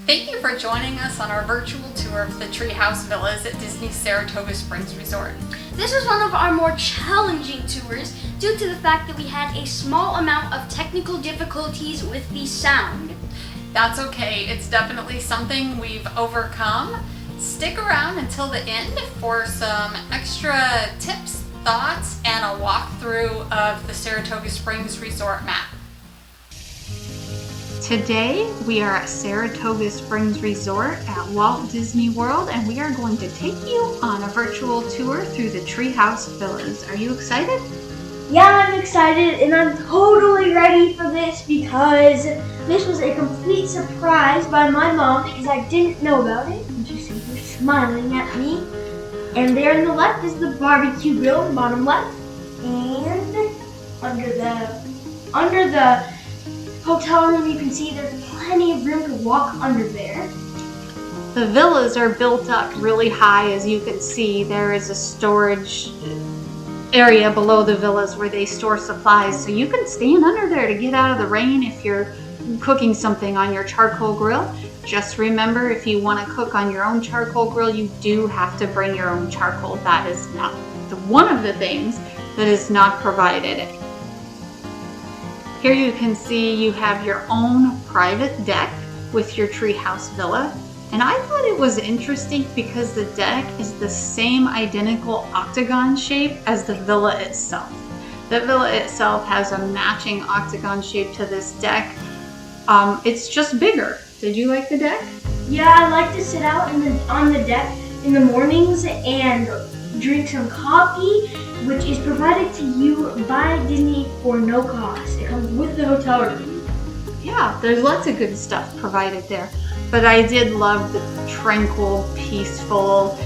Thank you for joining us on our virtual tour of the Treehouse Villas at Disney's Saratoga Springs Resort. This was one of our more challenging tours due to the fact that we had a small amount of technical difficulties with the sound. That's okay, it's definitely something we've overcome. Stick around until the end for some extra tips, thoughts, and a walkthrough of the Saratoga Springs Resort map. Today we are at Saratoga Springs Resort at Walt Disney World, and we are going to take you on a virtual tour through the Treehouse Villas. Are you excited? Yeah, I'm excited and I'm totally ready for this because this was a complete surprise by my mom because I didn't know about it. And she's simply smiling at me. And there on the left is the barbecue grill, the bottom left. And under the hotel room, you can see there's plenty of room to walk under there. The villas are built up really high, as you can see. There is a storage area below the villas where they store supplies, so you can stand under there to get out of the rain if you're cooking something on your charcoal grill. Just remember, if you want to cook on your own charcoal grill, you do have to bring your own charcoal. That is not one of the things that is not provided. Here you can see you have your own private deck with your treehouse villa. And I thought it was interesting because the deck is the same identical octagon shape as the villa itself. The villa itself has a matching octagon shape to this deck. It's just bigger. Did you like the deck? Yeah, I like to sit out on the deck in the mornings and drink some coffee, which is provided to you by Disney for no cost. It comes with the hotel room. Yeah, there's lots of good stuff provided there. But I did love the tranquil, peaceful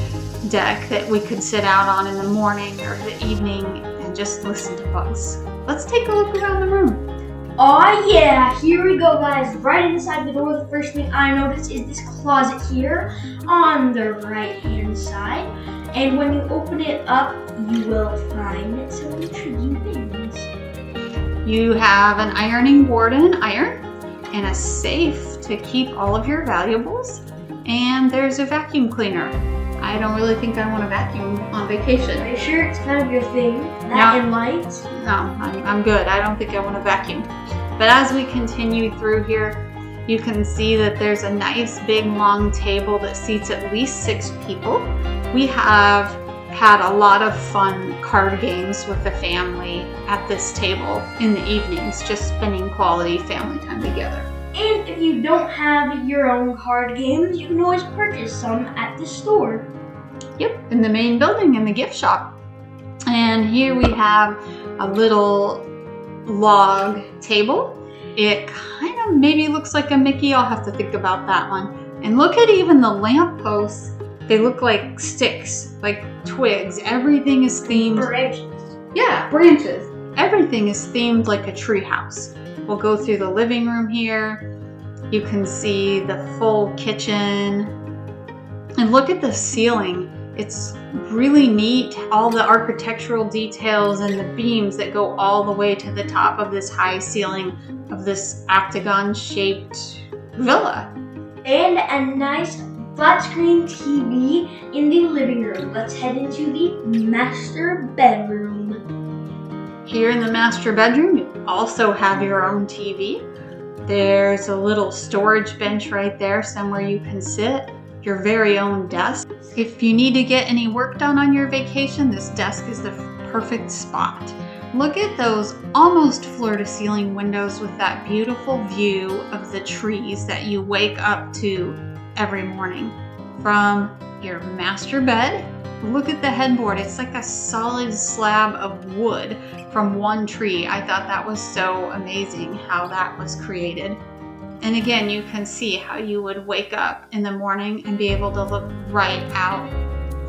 deck that we could sit out on in the morning or the evening and just listen to bugs. Let's take a look around the room. Oh yeah, here we go guys. Right inside the door, the first thing I noticed is this closet here on the right hand side. And when you open it up, you will find some intriguing things. You have an ironing board and an iron and a safe to keep all of your valuables, and there's a vacuum cleaner. I don't really think I want to vacuum on vacation. Are you sure it's kind of your thing? That and lights? No, I'm good. I don't think I want to vacuum. But as we continue through here, you can see that there's a nice big long table that seats at least 6 people. We have had a lot of fun card games with the family at this table in the evenings, just spending quality family time together. And if you don't have your own card games, you can always purchase some at the store. Yep, in the main building in the gift shop. And here we have a little log table. It kind of maybe looks like a Mickey. I'll have to think about that one. And look at even the lamp posts. They look like sticks, like twigs. Everything is themed. Branches. Yeah, branches. Everything is themed like a tree house. We'll go through the living room here. You can see the full kitchen. And look at the ceiling. It's really neat. All the architectural details and the beams that go all the way to the top of this high ceiling of this octagon-shaped villa. And a nice flat screen TV in the living room. Let's head into the master bedroom. Here in the master bedroom, you also have your own TV. There's a little storage bench right there, somewhere you can sit, your very own desk. If you need to get any work done on your vacation, this desk is the perfect spot. Look at those almost floor-to-ceiling windows with that beautiful view of the trees that you wake up to every morning. From your master bed, look at the headboard. It's like a solid slab of wood from one tree. I thought that was so amazing how that was created. And again, you can see how you would wake up in the morning and be able to look right out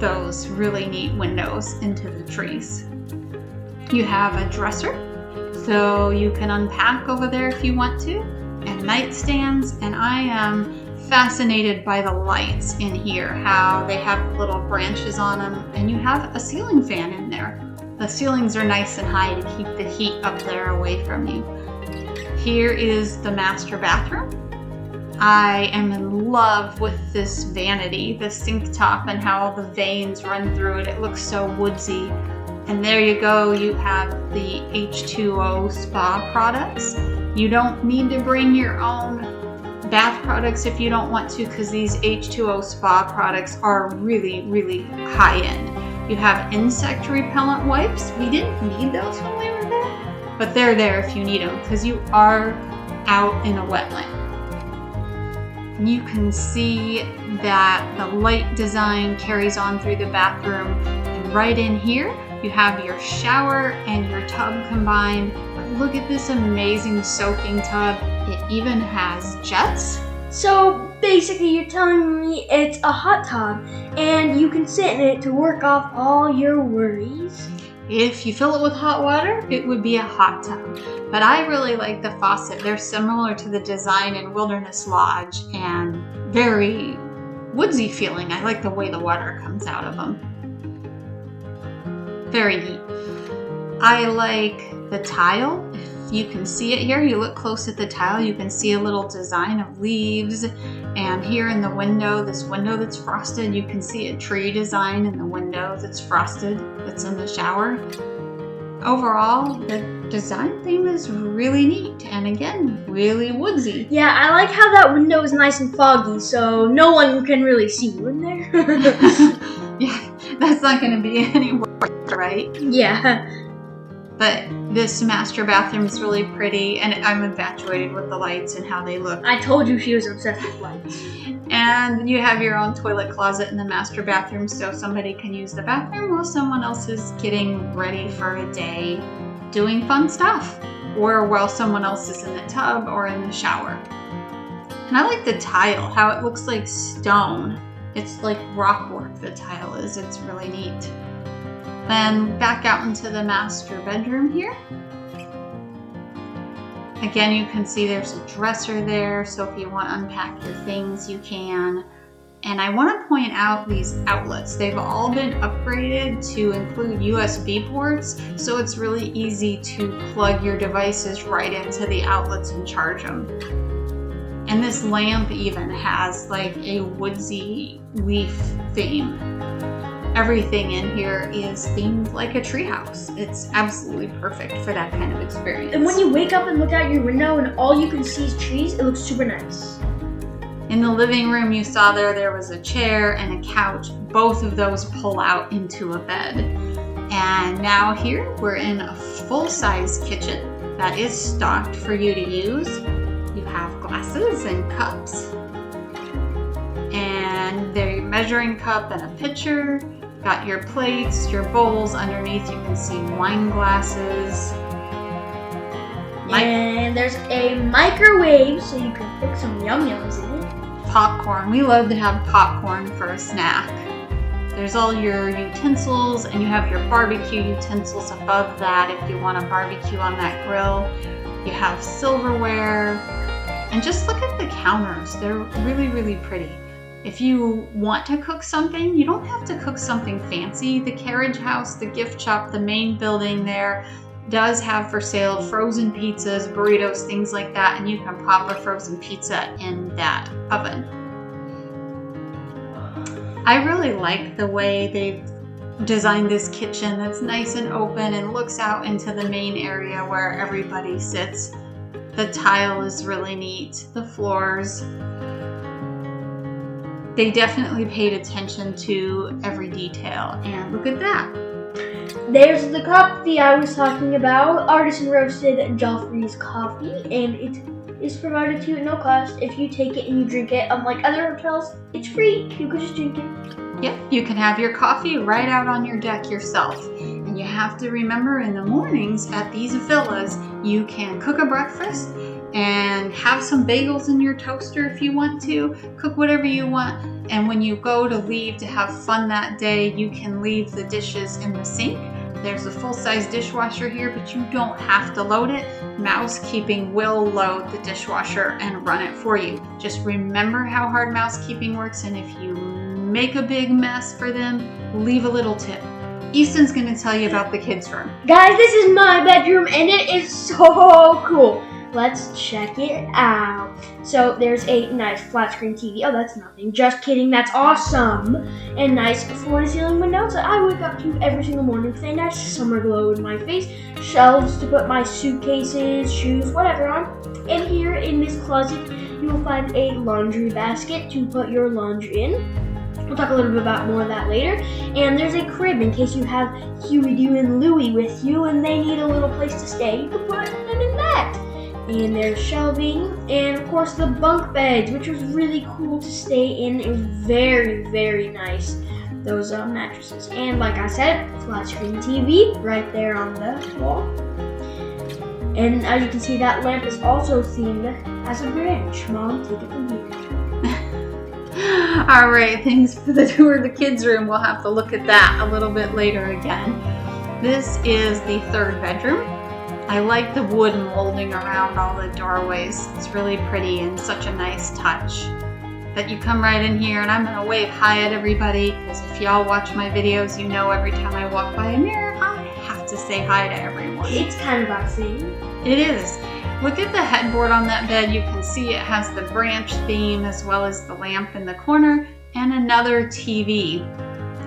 those really neat windows into the trees. You have a dresser, so you can unpack over there if you want to, and nightstands, and I am fascinated by the lights in here, how they have little branches on them, and you have a ceiling fan in there. The ceilings are nice and high to keep the heat up there away from you. Here is the master bathroom. I am in love with this vanity, the sink top, and how the veins run through it. It looks so woodsy. And there you go, you have the H2O spa products. You don't need to bring your own bath products if you don't want to, because these H2O spa products are really, really high end. You have insect repellent wipes. We didn't need those when we were there, but they're there if you need them, because you are out in a wetland. You can see that the light design carries on through the bathroom, and right in here you have your shower and your tub combined. But look at this amazing soaking tub. It even has jets. So basically you're telling me it's a hot tub and you can sit in it to work off all your worries? If you fill it with hot water, it would be a hot tub. But I really like the faucet. They're similar to the design in Wilderness Lodge and very woodsy feeling. I like the way the water comes out of them. Very neat. I like the tile. If you can see it here, you look close at the tile, you can see a little design of leaves. And here in the window, this window that's frosted, you can see a tree design in the window that's frosted, that's in the shower. Overall, the design theme is really neat and again, really woodsy. Yeah, I like how that window is nice and foggy, so no one can really see you in there. Yeah, that's not going to be any worse, right? Yeah. But this master bathroom is really pretty, and I'm infatuated with the lights and how they look. I told you she was obsessed with lights. And you have your own toilet closet in the master bathroom, so somebody can use the bathroom while someone else is getting ready for a day doing fun stuff, or while someone else is in the tub or in the shower. And I like the tile, how it looks like stone. It's like rock work, the tile is. It's really neat. Then back out into the master bedroom here. Again, you can see there's a dresser there, so if you want to unpack your things, you can. And I want to point out these outlets. They've all been upgraded to include USB ports, so it's really easy to plug your devices right into the outlets and charge them. And this lamp even has like a woodsy leaf theme. Everything in here is themed like a treehouse. It's absolutely perfect for that kind of experience. And when you wake up and look out your window and all you can see is trees, it looks super nice. In the living room you saw there was a chair and a couch. Both of those pull out into a bed. And now here we're in a full-size kitchen that is stocked for you to use. You have glasses and cups. And there's your measuring cup and a pitcher. Got your plates, your bowls. Underneath you can see wine glasses. And there's a microwave so you can cook some yum-yums in it. Popcorn. We love to have popcorn for a snack. There's all your utensils, and you have your barbecue utensils above that if you want to barbecue on that grill. You have silverware. And just look at the counters. They're really, really pretty. If you want to cook something, you don't have to cook something fancy. The carriage house, the gift shop, the main building there does have for sale frozen pizzas, burritos, things like that, and you can pop a frozen pizza in that oven. I really like the way they've designed this kitchen that's nice and open and looks out into the main area where everybody sits. The tile is really neat, the floors. They definitely paid attention to every detail, and look at that. There's the coffee I was talking about, artisan roasted Joffrey's coffee, and it is provided to you at no cost. If you take it and you drink it, unlike other hotels, it's free. You can just drink it. Yep, you can have your coffee right out on your deck yourself. And you have to remember in the mornings at these villas, you can cook a breakfast and have some bagels in your toaster if you want to. Cook whatever you want. And when you go to leave to have fun that day, you can leave the dishes in the sink. There's a full-size dishwasher here, but you don't have to load it. Mousekeeping will load the dishwasher and run it for you. Just remember how hard mousekeeping works, and if you make a big mess for them, leave a little tip. Easton's going to tell you about the kids' room. Guys, this is my bedroom, and it is so cool. let's check it out. So there's a nice flat screen TV. Oh, that's nothing. Just kidding. That's awesome. And nice floor-to-ceiling windows that I wake up to every single morning with a nice summer glow in my face. Shelves to put my suitcases, shoes, whatever on. And here in this closet, you will find a laundry basket to put your laundry in. We'll talk a little bit about more of that later. And there's a crib in case you have Huey, Dewey, and Louie with you and they need a little place to stay. You can put them in that. And there's shelving. And of course the bunk beds, which was really cool to stay in. It was very, very nice. Those mattresses. And like I said, flat screen TV right there on the wall. And as you can see, that lamp is also themed as a branch. Mom, take it from here. All right, thanks for the tour of the kids' room. We'll have to look at that a little bit later again. This is the third bedroom. I like the wood molding around all the doorways. It's really pretty and such a nice touch. But you come right in here, and I'm going to wave hi at everybody, because if y'all watch my videos, you know every time I walk by a mirror, I have to say hi to everyone. It's kind of our thing. It is. Look at the headboard on that bed. You can see it has the branch theme as well as the lamp in the corner and another TV.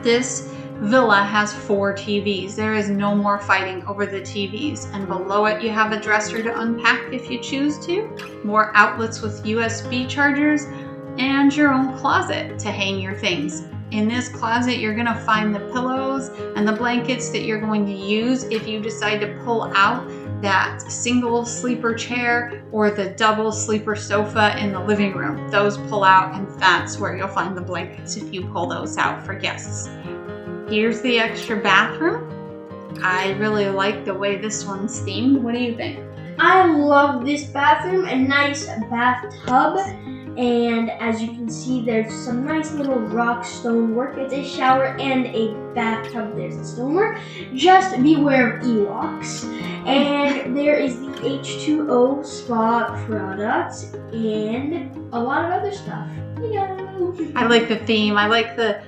This villa has 4 TVs. There is no more fighting over the TVs. And below it you have a dresser to unpack if you choose to, more outlets with USB chargers, and your own closet to hang your things. In this closet, you're going to find the pillows and the blankets that you're going to use if you decide to pull out that single sleeper chair or the double sleeper sofa in the living room. Those pull out, and that's where you'll find the blankets if you pull those out for guests. Here's the extra bathroom. I really like the way this one's themed. What do you think? I love this bathroom, a nice bathtub. And as you can see, there's some nice little rock stonework. It's a shower and a bathtub. There's the stonework. Just beware of Ewoks. And there is the H2O spa products and a lot of other stuff. I like the theme. I like the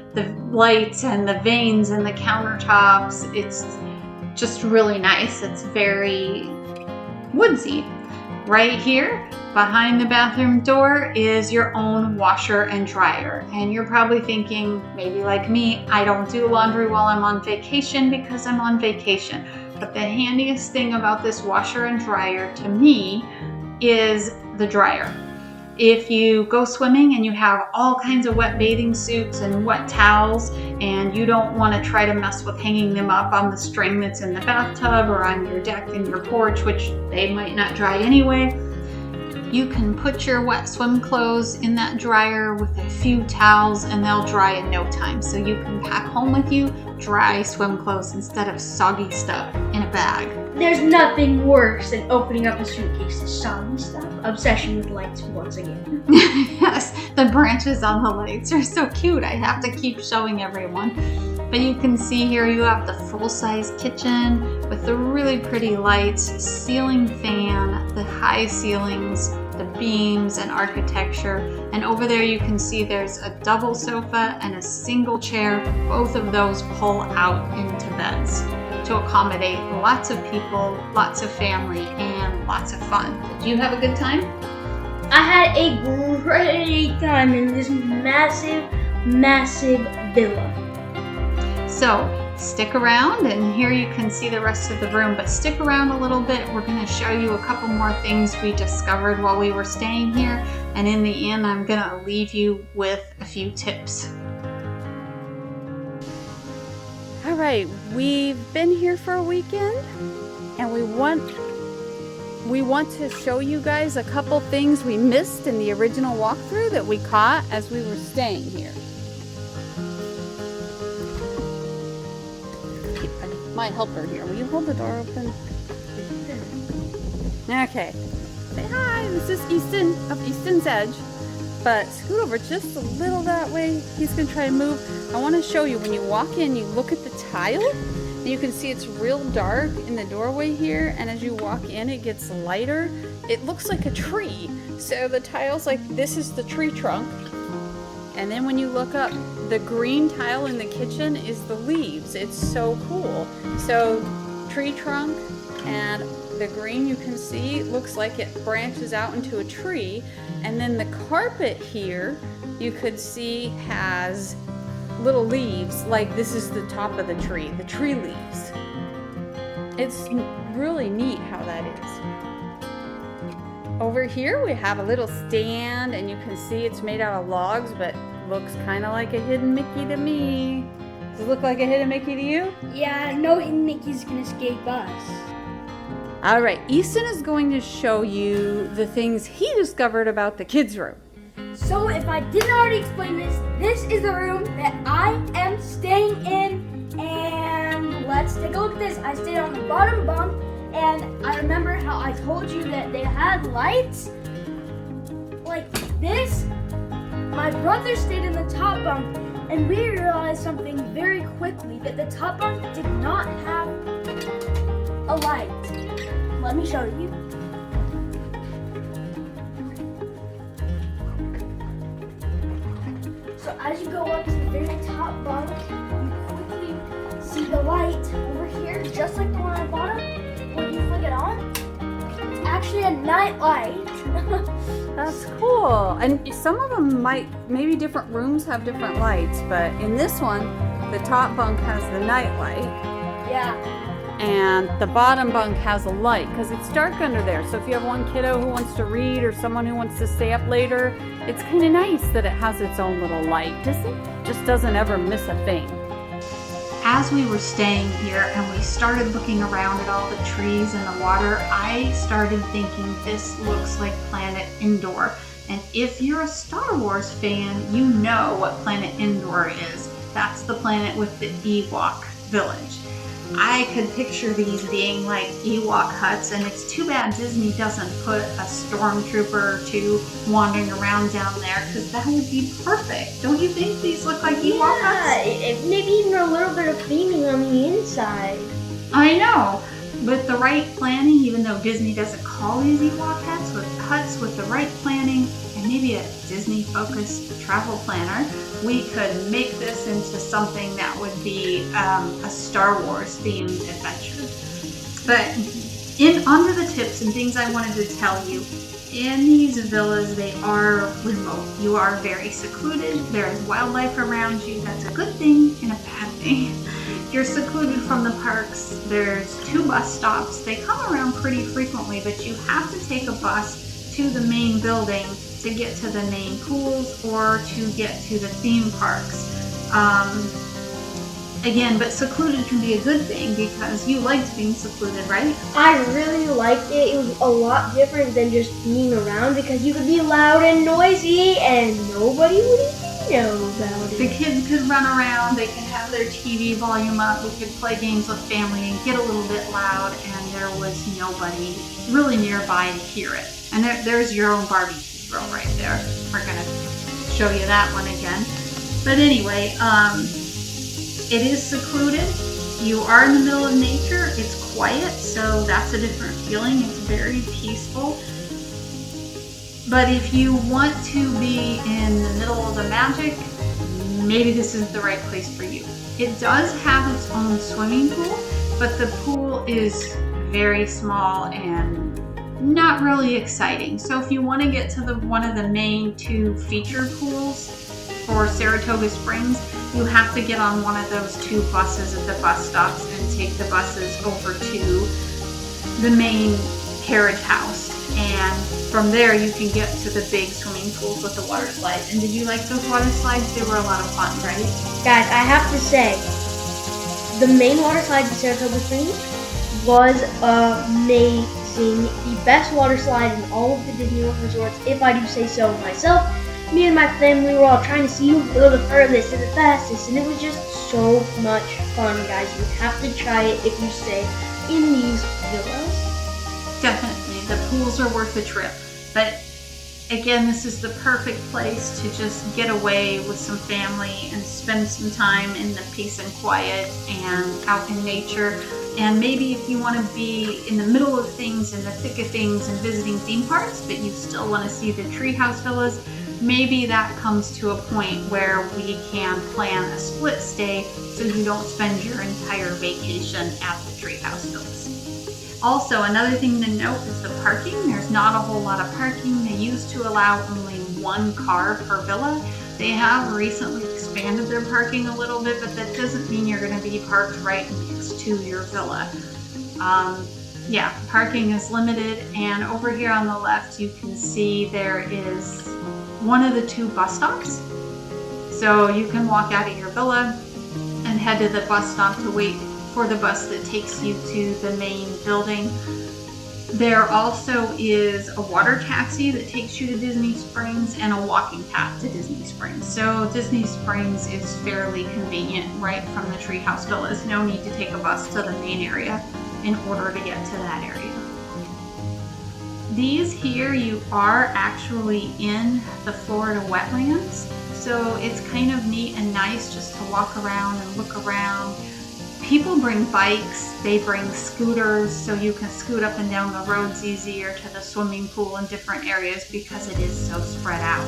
lights and the veins and the countertops. It's just really nice. It's very woodsy. Right here, behind the bathroom door, is your own washer and dryer. And you're probably thinking, maybe like me, I don't do laundry while I'm on vacation because I'm on vacation. But the handiest thing about this washer and dryer to me is the dryer. If you go swimming and you have all kinds of wet bathing suits and wet towels, and you don't want to try to mess with hanging them up on the string that's in the bathtub or on your deck and your porch, which they might not dry anyway, you can put your wet swim clothes in that dryer with a few towels and they'll dry in no time. So you can pack home with you dry swim clothes instead of soggy stuff in a bag. There's nothing worse than opening up a suitcase to soggy stuff. Obsession with lights once again. Yes, the branches on the lights are so cute. I have to keep showing everyone. But you can see here you have the full-size kitchen with the really pretty lights, ceiling fan, the high ceilings, the beams and architecture. And over there you can see there's a double sofa and a single chair. Both of those pull out into beds to accommodate lots of people, lots of family, and lots of fun. Did you have a good time? I had a great time in this massive, massive villa. So stick around, and here you can see the rest of the room, but stick around a little bit. We're going to show you a couple more things we discovered while we were staying here, and in the end I'm going to leave you with a few tips. All right, we've been here for a weekend, and we want to show you guys a couple things we missed in the original walkthrough that we caught as we were staying here. My helper here. Will you hold the door open? Okay. Say hi. This is Easton of Easton's Edge. But scoot over just a little that way. He's going to try to move. I want to show you when you walk in, you look at the tile, and you can see it's real dark in the doorway here. And as you walk in, it gets lighter. It looks like a tree. So the tile's like, this is the tree trunk. And then when you look up, the green tile in the kitchen is the leaves. It's so cool. So tree trunk, and the green you can see looks like it branches out into a tree, and then the carpet here you could see has little leaves, like this is the top of the tree leaves. It's really neat how that is. Over here we have a little stand, and you can see it's made out of logs, but looks kind of like a hidden Mickey to me. Does it look like a hidden Mickey to you? Yeah, no hidden Mickeys can escape us. All right, Easton is going to show you the things he discovered about the kids' room. So if I didn't already explain this, this is the room that I am staying in, and let's take a look at this. I stayed on the bottom bunk, and I remember how I told you that they had lights like this. My brother stayed in the top bunk, and we realized something very quickly, that the top bunk did not have a light. Let me show you. So as you go up to the very top bunk, you quickly see the light over here, just like the one on the bottom. When you flick it on, it's actually a night light. That's cool. And some of them maybe different rooms have different lights, but in this one, the top bunk has the night light. Yeah. And the bottom bunk has a light because it's dark under there. So if you have one kiddo who wants to read or someone who wants to stay up later, it's kind of nice that it has its own little light. Just doesn't ever miss a thing. As we were staying here and we started looking around at all the trees and the water, I started thinking this looks like Planet Endor. And if you're a Star Wars fan, you know what Planet Endor is. That's the planet with the Ewok village. I could picture these being like Ewok huts, and it's too bad Disney doesn't put a stormtrooper or two wandering around down there, because that would be perfect. Don't you think these look like Ewok huts? Yeah, maybe even a little bit of theming on the inside. I know. With the right planning, even though Disney doesn't call these Ewok huts with the right planning and maybe a Disney-focused travel planner, we could make this into something that would be a Star Wars themed adventure. But under the tips and things I wanted to tell you, in these villas, they are remote. You are very secluded. There's wildlife around you. That's a good thing and a bad thing. You're secluded from the parks. There's 2 bus stops. They come around pretty frequently, but you have to take a bus to the main building to get to the main pools or to get to the theme parks. Again, but secluded can be a good thing because you liked being secluded, right? I really liked it. It was a lot different than just being around because you could be loud and noisy and nobody would even know about it. The kids could run around, they could have their TV volume up, we could play games with family and get a little bit loud, and there was nobody really nearby to hear it. And there's your own barbecue grill right there. We're gonna show you that one again. But anyway, it is secluded. You are in the middle of nature. It's quiet, so that's a different feeling. It's very peaceful. But if you want to be in the middle of the magic, maybe this is the right place for you. It does have its own swimming pool, but the pool is very small and not really exciting. So if you want to get to one of the main 2 featured pools for Saratoga Springs, you have to get on one of those 2 buses at the bus stops and take the buses over to the main carriage house. And from there you can get to the big swimming pools with the water slides. And did you like those water slides? They were a lot of fun, right? Guys, I have to say, the main water slide in Saratoga Springs was amazing. The best water slide in all of the Disney World resorts, if I do say so myself. Me and my family were all trying to see who could go the furthest and the fastest, and it was just so much fun, guys. You have to try it if you stay in these villas. Definitely, the pools are worth the trip. But again, this is the perfect place to just get away with some family and spend some time in the peace and quiet and out in nature. And maybe if you want to be in the middle of things, in the thick of things and visiting theme parks, but you still want to see the Treehouse Villas, maybe that comes to a point where we can plan a split stay so you don't spend your entire vacation at the Treehouse Villas. Also, another thing to note is the parking. There's not a whole lot of parking. They used to allow only one car per villa. They have recently expanded their parking a little bit, but that doesn't mean you're going to be parked right next to your villa. Yeah, parking is limited, and over here on the left you can see there is one of the 2 bus stops. So you can walk out of your villa and head to the bus stop to wait for the bus that takes you to the main building. There also is a water taxi that takes you to Disney Springs and a walking path to Disney Springs. So Disney Springs is fairly convenient right from the Treehouse Villas. No need to take a bus to the main area in order to get to that area. These here, you are actually in the Florida Wetlands. So it's kind of neat and nice just to walk around and look around. People bring bikes, they bring scooters, so you can scoot up and down the roads easier to the swimming pool in different areas because it is so spread out.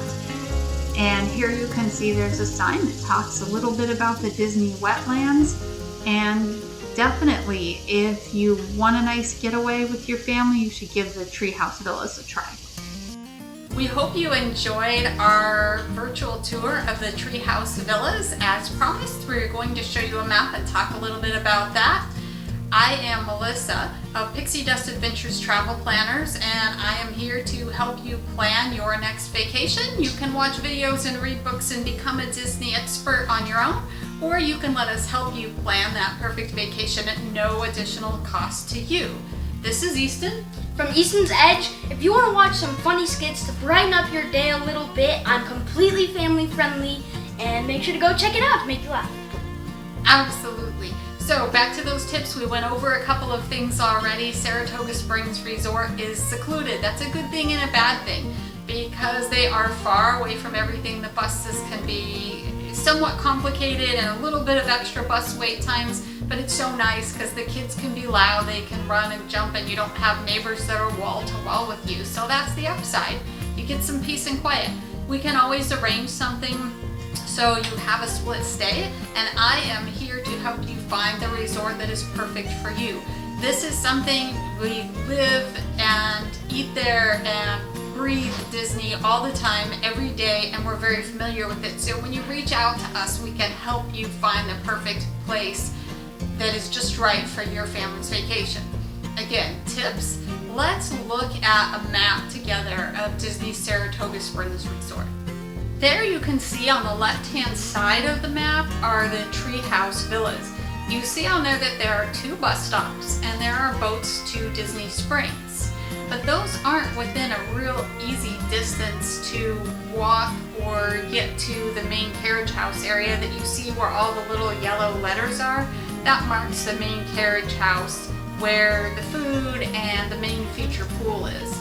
And here you can see there's a sign that talks a little bit about the Disney Wetlands. And definitely, if you want a nice getaway with your family, you should give the Treehouse Villas a try. We hope you enjoyed our virtual tour of the Treehouse Villas. As promised, we're going to show you a map and talk a little bit about that. I am Melissa of Pixie Dust Adventures Travel Planners, and I am here to help you plan your next vacation. You can watch videos and read books and become a Disney expert on your own, or you can let us help you plan that perfect vacation at no additional cost to you. This is Easton. From Easton's Edge. If you want to watch some funny skits to brighten up your day a little bit, I'm completely family friendly, and make sure to go check it out to make you laugh. Absolutely. So back to those tips. We went over a couple of things already. Saratoga Springs Resort is secluded. That's a good thing and a bad thing because they are far away from everything. The buses can be somewhat complicated and a little bit of extra bus wait times, but it's so nice because the kids can be loud, they can run and jump, and you don't have neighbors that are wall to wall with you. So that's the upside. You get some peace and quiet. We can always arrange something so you have a split stay, and I am here to help you find the resort that is perfect for you. This is something we live and eat there and breathe Disney all the time, every day, and we're very familiar with it. So when you reach out to us, we can help you find the perfect place that is just right for your family's vacation. Again, tips. Let's look at a map together of Disney Saratoga Springs Resort. There you can see on the left-hand side of the map are the Treehouse Villas. You see on there that there are 2 bus stops and there are boats to Disney Springs. But those aren't within a real easy distance to walk or get to the main carriage house area that you see where all the little yellow letters are. That marks the main carriage house where the food and the main feature pool is.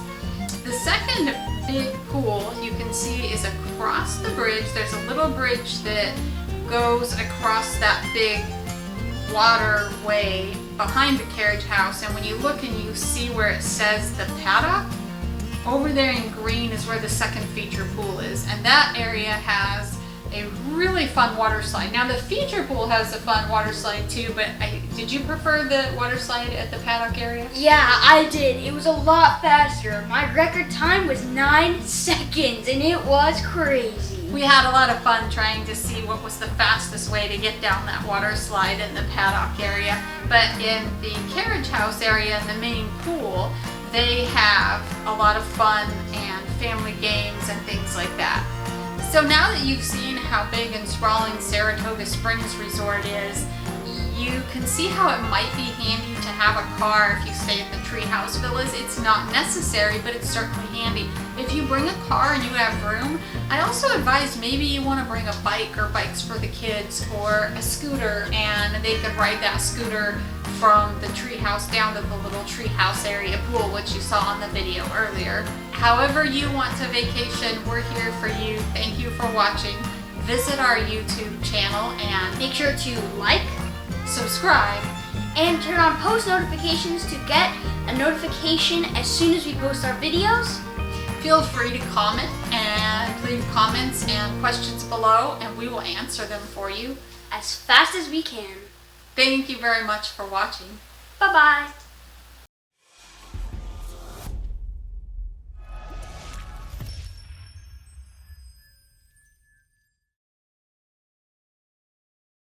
The second big pool you can see is across the bridge. There's a little bridge that goes across that big waterway behind the carriage house, and when you look and you see where it says the paddock, over there in green is where the second feature pool is, and that area has a really fun water slide. Now the feature pool has a fun water slide too, but did you prefer the water slide at the paddock area? Yeah, I did. It was a lot faster. My record time was 9 seconds, and it was crazy. We had a lot of fun trying to see what was the fastest way to get down that water slide in the paddock area. But in the carriage house area and the main pool, they have a lot of fun and family games and things like that. So now that you've seen how big and sprawling Saratoga Springs Resort is, you can see how it might be handy to have a car if you stay at the Treehouse Villas. It's not necessary, but it's certainly handy. If you bring a car and you have room, I also advise maybe you want to bring a bike or bikes for the kids or a scooter, and they could ride that scooter from the treehouse down to the little treehouse area pool, which you saw on the video earlier. However you want to vacation, we're here for you. Thank you for watching. Visit our YouTube channel and Make sure to like, subscribe, and turn on post notifications to get a notification as soon as we post our videos. Feel free to comment and leave comments and questions below, and we will answer them for you as fast as we can. Thank you very much for watching. Bye-bye.